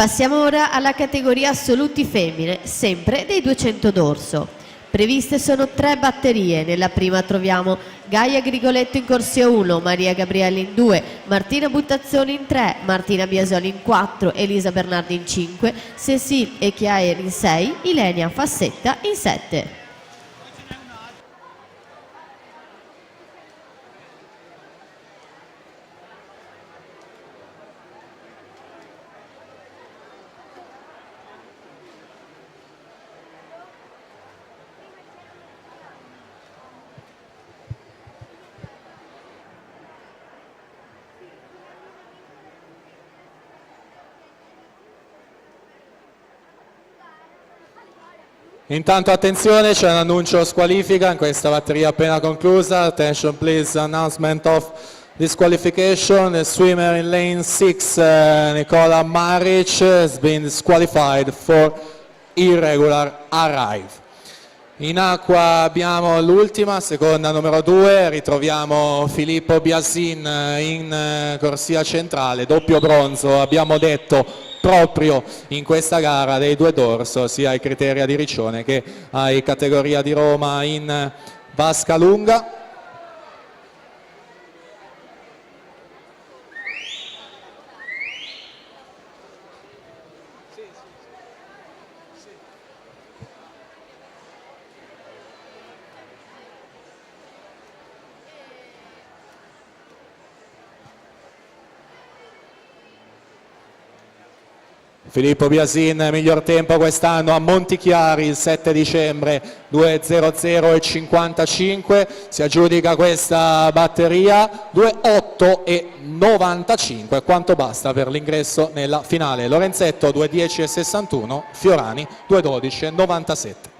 Passiamo ora alla categoria assoluti femmine, sempre dei 200 d'orso. Previste sono 3 batterie. Nella prima troviamo Gaia Grigoletto in corsia 1, Maria Gabrielli in 2, Martina Buttazzoni in 3, Martina Biasoli in 4, Elisa Bernardi in 5, Cecil e Chiaer in 6, Ilenia Fassetta in 7. Intanto attenzione, c'è un annuncio squalifica in questa batteria appena conclusa. Attention please, announcement of disqualification. The swimmer in lane 6, Nicola Maric, has been disqualified for irregular arrive. In acqua abbiamo l'ultima, seconda numero 2, ritroviamo Filippo Biasin in corsia centrale, doppio bronzo, abbiamo detto proprio in questa gara dei 2 d'orso, sia ai criteri di Riccione che ai categoria di Roma in vasca lunga. Filippo Biasin, miglior tempo quest'anno a Montichiari il 7 dicembre, 2.00.55, si aggiudica questa batteria, 2.8.95, quanto basta per l'ingresso nella finale. Lorenzetto 2.10.61, Fiorani 2.12.97.